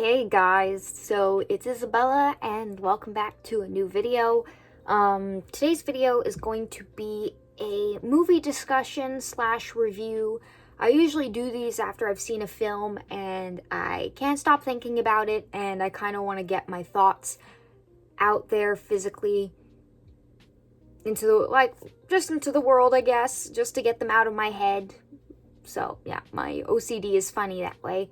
Okay guys, so it's Isabella and welcome back to a new video. Today's video is going to be a movie discussion slash review. I usually do these after I've seen a film and I can't stop thinking about it, and I kind of want to get my thoughts out there physically into the world, I guess, just to get them out of my head. So yeah, my OCD is funny that way.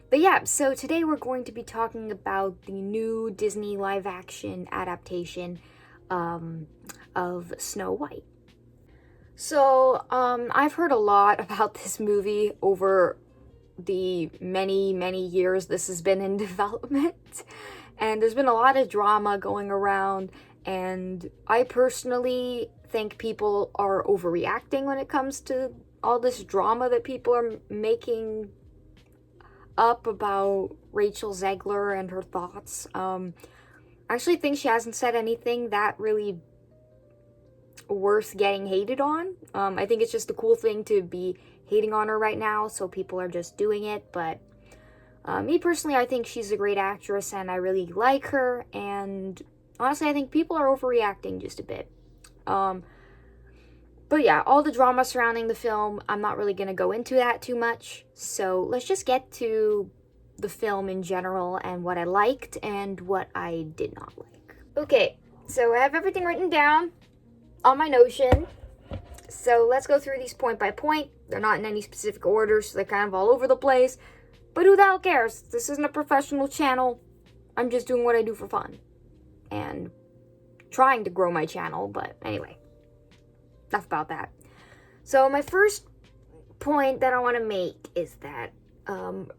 But yeah, so today we're going to be talking about the new Disney live-action adaptation of Snow White. So, I've heard a lot about this movie over the many years this has been in development, and there's been a lot of drama going around, and I personally think people are overreacting when it comes to all this drama that people are making up about Rachel Zegler and her thoughts. I actually think she hasn't said anything that really worth getting hated on. I think it's just a cool thing to be hating on her right now, so people are just doing it. But me personally, I think she's a great actress and I really like her, and honestly I think people are overreacting just a bit. But yeah, all the drama surrounding the film, I'm not really going to go into that too much. So let's just get to the film in general and what I liked and what I did not like. Okay, so I have everything written down on my Notion. So let's go through these point by point. They're not in any specific order, so they're kind of all over the place. But who the hell cares? This isn't a professional channel. I'm just doing what I do for fun. And trying to grow my channel, but anyway. Enough about that. So my first point that I want to make is that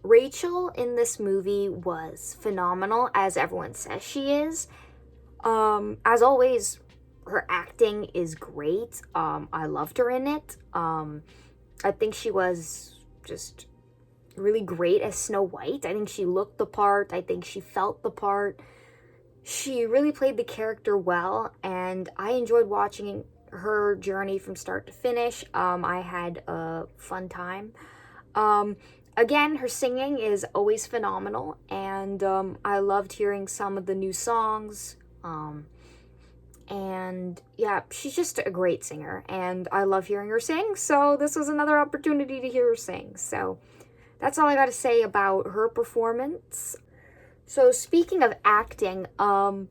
Rachel in this movie was phenomenal, as everyone says she is. As always, her acting is great. I loved her in it. I think she was just really great as Snow White. I think she looked the part. I think she felt the part. She really played the character well, and I enjoyed watching her journey from start to finish. I had a fun time. Again, her singing is always phenomenal, and I loved hearing some of the new songs. And yeah, she's just a great singer, and I love hearing her sing, so this was another opportunity to hear her sing. So that's all I gotta say about her performance. So speaking of acting, Gal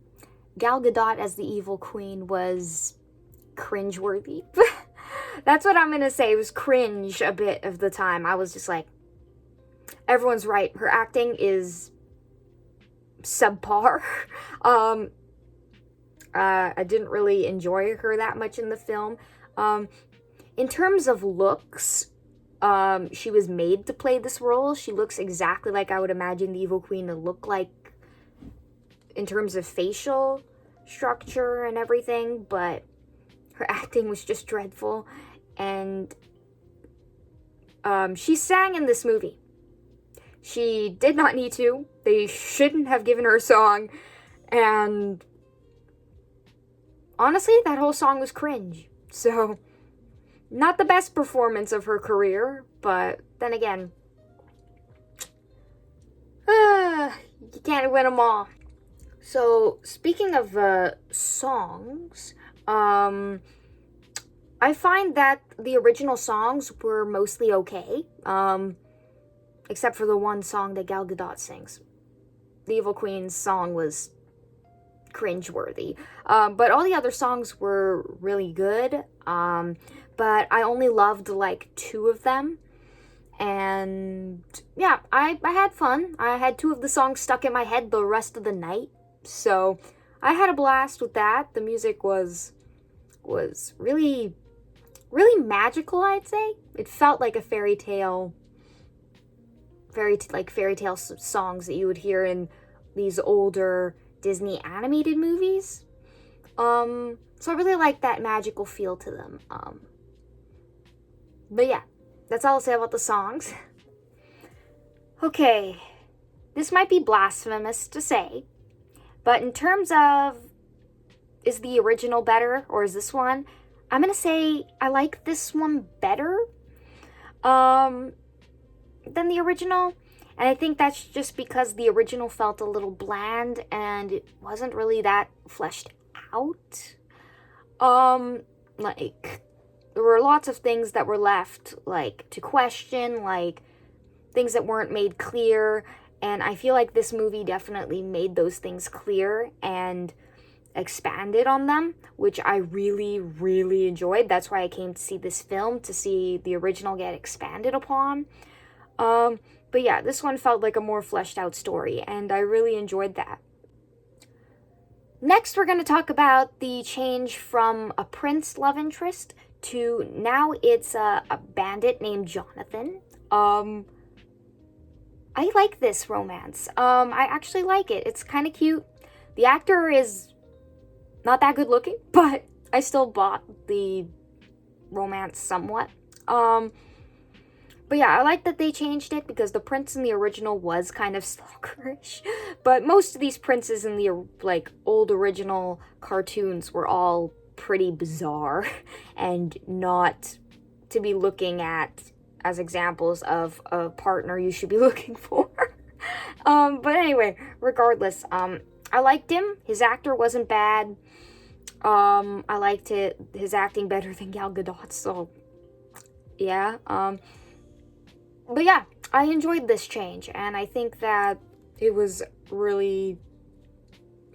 Gadot as the Evil Queen was cringeworthy. That's what I'm gonna say. It was cringe a bit of the time. I was just like, everyone's right, her acting is subpar. I didn't really enjoy her that much in the film. In terms of looks, she was made to play this role. She looks exactly like I would imagine the Evil Queen to look like in terms of facial structure and everything, but her acting was just dreadful. And she sang in this movie. She did not need to. They shouldn't have given her a song. And honestly, that whole song was cringe. So, not the best performance of her career, but then again, you can't win them all. So, speaking of songs, I find that the original songs were mostly okay, except for the one song that Gal Gadot sings. The Evil Queen's song was cringeworthy, but all the other songs were really good, but I only loved like 2 of them, and yeah, I had fun. I had 2 of the songs stuck in my head the rest of the night, so I had a blast with that. The music was really magical, I'd say. It felt like a fairy tale songs that you would hear in these older Disney animated movies. So I really like that magical feel to them. But yeah, that's all I'll say about the songs. Okay, this might be blasphemous to say, but in terms of is the original better or is this one, I'm gonna say I like this one better than the original. And I think that's just because the original felt a little bland and it wasn't really that fleshed out. Like, there were lots of things that were left, like, to question, like, things that weren't made clear, and I feel like this movie definitely made those things clear and expanded on them, which I really, really enjoyed. That's why I came to see this film, to see the original get expanded upon. But yeah, this one felt like a more fleshed out story, and I really enjoyed that. Next, we're going to talk about the change from a prince love interest to now it's a bandit named Jonathan. I like this romance. I actually like it. It's kind of cute. The actor is not that good looking, but I still bought the romance somewhat. But yeah, I like that they changed it because the prince in the original was kind of stalkerish. But most of these princes in the, like, old original cartoons were all pretty bizarre and not to be looking at as examples of a partner you should be looking for. But anyway, regardless, I liked him. His actor wasn't bad. I liked his acting better than Gal Gadot, so yeah. But yeah, I enjoyed this change, and I think that it was really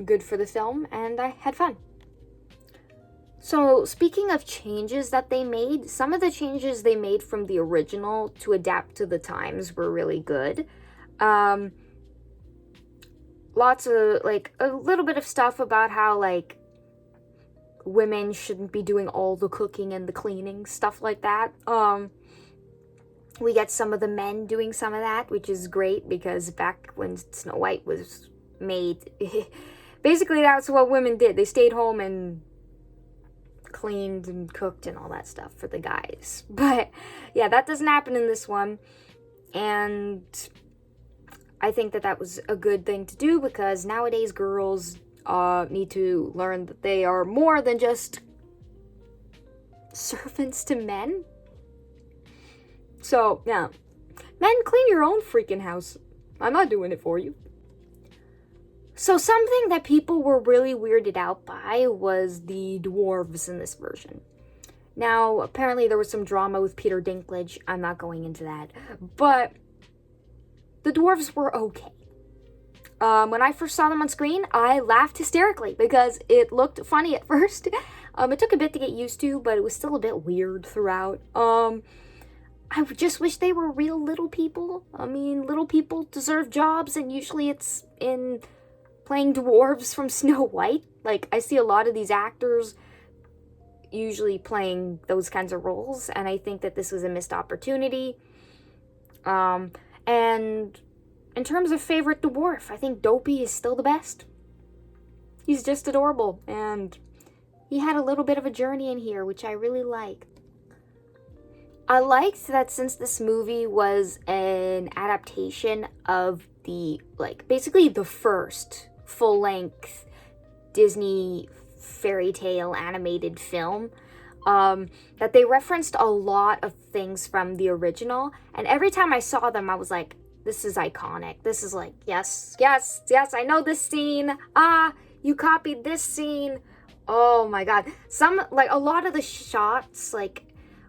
good for the film, and I had fun. So, speaking of changes that they made, some of the changes they made from the original to adapt to the times were really good. Lots of, like, a little bit of stuff about how, like, women shouldn't be doing all the cooking and the cleaning, stuff like that. We get some of the men doing some of that, which is great, because back when Snow White was made, basically that's what women did. They stayed home and cleaned and cooked and all that stuff for the guys. But yeah, that doesn't happen in this one, and I think that was a good thing to do, because nowadays girls need to learn that they are more than just servants to men. So, yeah. Men, clean your own freaking house. I'm not doing it for you. So, something that people were really weirded out by was the dwarves in this version. Now, apparently there was some drama with Peter Dinklage. I'm not going into that. But the dwarves were okay. When I first saw them on screen, I laughed hysterically because it looked funny at first. It took a bit to get used to, but it was still a bit weird throughout. I just wish they were real little people. I mean, little people deserve jobs, and usually it's in playing dwarves from Snow White. Like, I see a lot of these actors usually playing those kinds of roles, and I think that this was a missed opportunity. And in terms of favorite dwarf, I think Dopey is still the best. He's just adorable, and he had a little bit of a journey in here, which I really liked. I liked that since this movie was an adaptation of the, like, basically the first full-length Disney fairy tale animated film, that they referenced a lot of things from the original, and every time I saw them, I was like, this is iconic. This is like, yes, yes, yes, I know this scene. You copied this scene. Oh my god. A lot of the shots, like,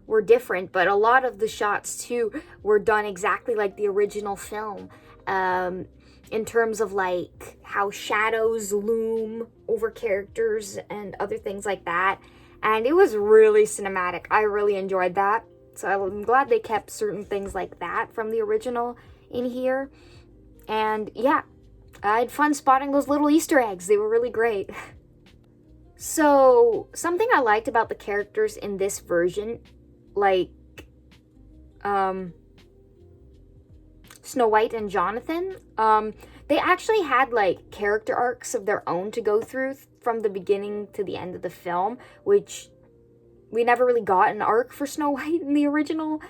were different, but a lot of the shots too were done exactly like the original film, in terms of like how shadows loom over characters and other things like that, and it was really cinematic. I really enjoyed that, so I'm glad they kept certain things like that from the original in here. And yeah, I had fun spotting those little Easter eggs. They were really great. So something I liked about the characters in this version, like Snow White and Jonathan, they actually had like character arcs of their own to go through from the beginning to the end of the film, which we never really got an arc for Snow White in the original.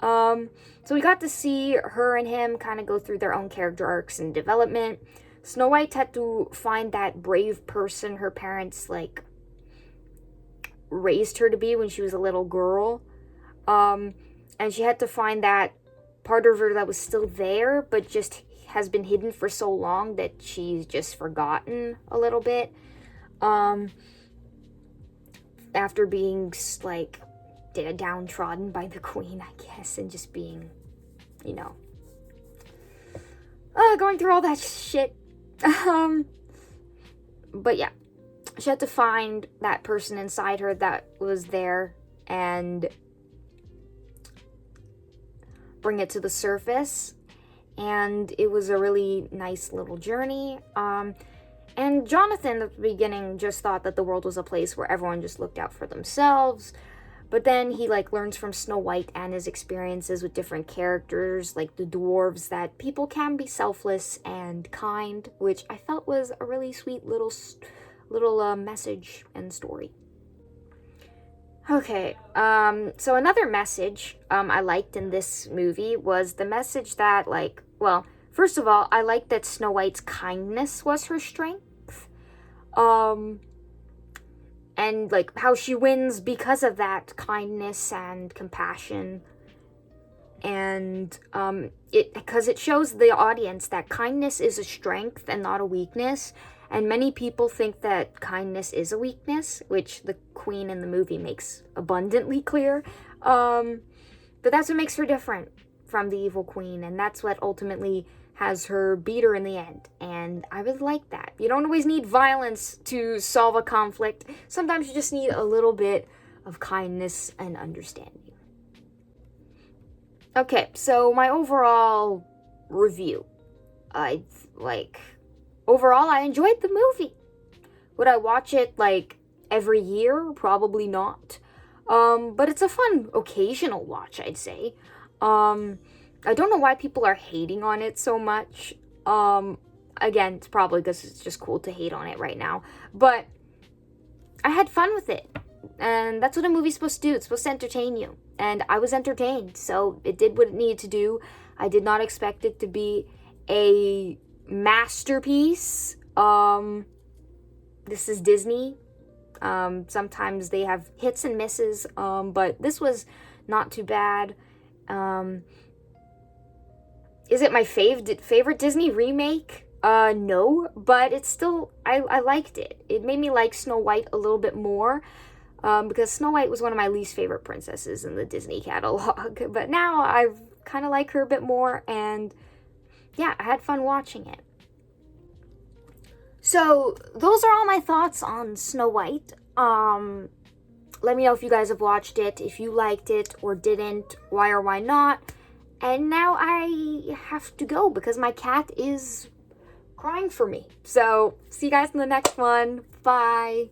So we got to see her and him kind of go through their own character arcs and development. Snow White had to find that brave person her parents like raised her to be when she was a little girl. And she had to find that part of her that was still there, but just has been hidden for so long that she's just forgotten a little bit. After being, like, downtrodden by the queen, I guess, and just being, you know, going through all that shit. But yeah, she had to find that person inside her that was there and bring it to the surface. And it was a really nice little journey. And Jonathan at the beginning just thought that the world was a place where everyone just looked out for themselves. But then he, like, learns from Snow White and his experiences with different characters, like the dwarves, that people can be selfless and kind, which I felt was a really sweet little message and story. Okay, so another message I liked in this movie was the message that, like, well, first of all, I liked that Snow White's kindness was her strength. And, like, how she wins because of that kindness and compassion. And, because it shows the audience that kindness is a strength and not a weakness. And many people think that kindness is a weakness, which the queen in the movie makes abundantly clear. But that's what makes her different from the evil queen, and that's what ultimately has her beat her in the end. And I really like that. You don't always need violence to solve a conflict. Sometimes you just need a little bit of kindness and understanding. Okay, so my overall review. Overall, I enjoyed the movie. Would I watch it, like, every year? Probably not. But it's a fun occasional watch, I'd say. I don't know why people are hating on it so much. Again, it's probably because it's just cool to hate on it right now. But I had fun with it. And that's what a movie's supposed to do. It's supposed to entertain you. And I was entertained. So it did what it needed to do. I did not expect it to be a masterpiece. This is Disney. Sometimes they have hits and misses. But this was not too bad. Is it my favorite Disney remake? No, but it's still, I liked it. It made me like Snow White a little bit more, because Snow White was one of my least favorite princesses in the Disney catalog, but now I kind of like her a bit more, and yeah, I had fun watching it. So, those are all my thoughts on Snow White. Let me know if you guys have watched it, if you liked it or didn't, why or why not. And now I have to go because my cat is crying for me. So, see you guys in the next one. Bye.